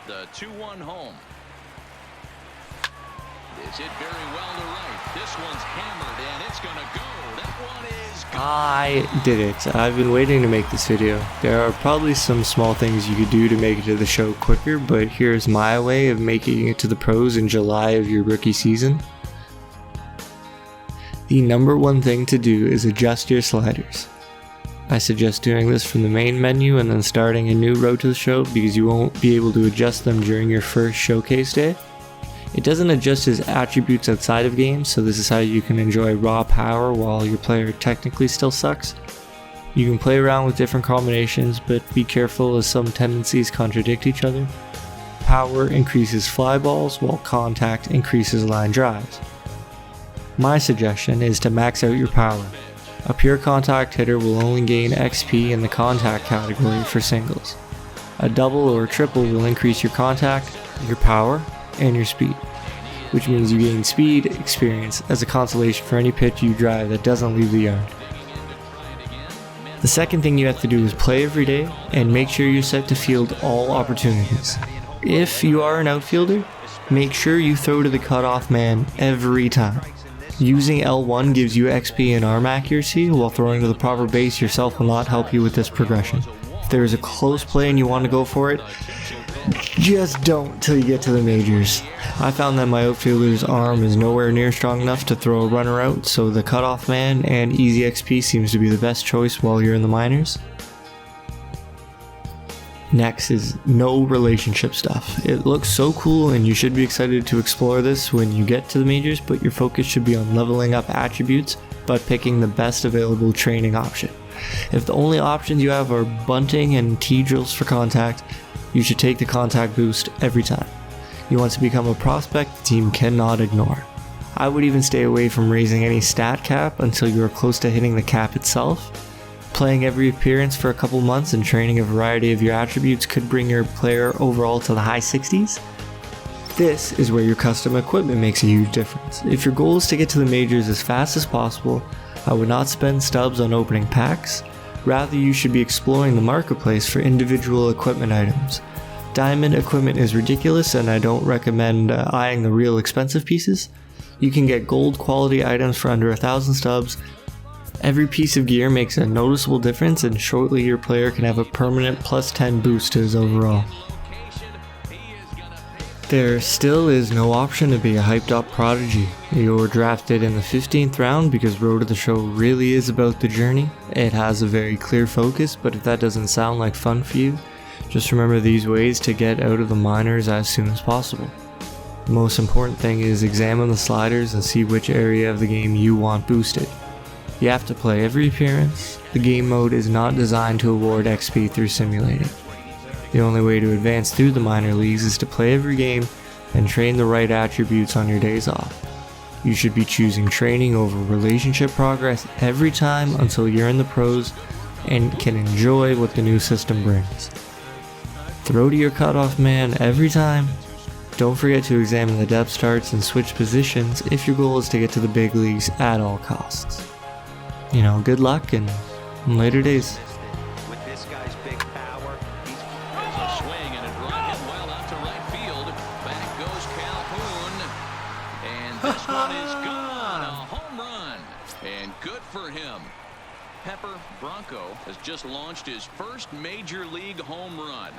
The 2-1 home. Is hit very well to right. This one's hammered and it's going to go. That one is gone. I did it. I've been waiting to make this video. There are probably some small things you could do to make it to the show quicker, but here's my way of making it to the pros in July of your rookie season. The number one thing to do is adjust your sliders. I suggest doing this from the main menu and then starting a new road to the show because you won't be able to adjust them during your first showcase day. It doesn't adjust his attributes outside of games, so this is how you can enjoy raw power while your player technically still sucks. You can play around with different combinations, but be careful as some tendencies contradict each other. Power increases fly balls while contact increases line drives. My suggestion is to max out your power. A pure contact hitter will only gain XP in the contact category for singles. A double or a triple will increase your contact, your power, and your speed, which means you gain speed experience as a consolation for any pitch you drive that doesn't leave the yard. The second thing you have to do is play every day and make sure you're set to field all opportunities. If you are an outfielder, make sure you throw to the cutoff man every time. Using L1 gives you XP and arm accuracy, while throwing to the proper base yourself will not help you with this progression. If there is a close play and you want to go for it, just don't till you get to the majors. I found that my outfielder's arm is nowhere near strong enough to throw a runner out, so the cutoff man and easy XP seems to be the best choice while you're in the minors. Next is no relationship stuff. It looks so cool and you should be excited to explore this when you get to the majors, but your focus should be on leveling up attributes but picking the best available training option. If the only options you have are bunting and T-drills for contact, you should take the contact boost every time. You want to become a prospect the team cannot ignore. I would even stay away from raising any stat cap until you are close to hitting the cap itself. Playing every appearance for a couple months and training a variety of your attributes could bring your player overall to the high 60s. This is where your custom equipment makes a huge difference. If your goal is to get to the majors as fast as possible, I would not spend stubs on opening packs. Rather, you should be exploring the marketplace for individual equipment items. Diamond equipment is ridiculous and I don't recommend eyeing the real expensive pieces. You can get gold quality items for under 1,000 stubs. Every piece of gear makes a noticeable difference and shortly your player can have a permanent plus 10 boost to his overall. There still is no option to be a hyped up prodigy. You're drafted in the 15th round because Road to the Show really is about the journey. It has a very clear focus, but if that doesn't sound like fun for you, just remember these ways to get out of the minors as soon as possible. The most important thing is examine the sliders and see which area of the game you want boosted. You have to play every appearance. The game mode is not designed to award XP through simulating. The only way to advance through the minor leagues is to play every game and train the right attributes on your days off. You should be choosing training over relationship progress every time until you're in the pros and can enjoy what the new system brings. Throw to your cutoff man every time. Don't forget to examine the depth starts and switch positions if your goal is to get to the big leagues at all costs. Good luck and later days. With this guy's big power, he's a swing and a drive hit well out to right field. Back goes Calhoun, and this one is gone. A home run, and good for him. Pepper Bronco has just launched his first major league home run.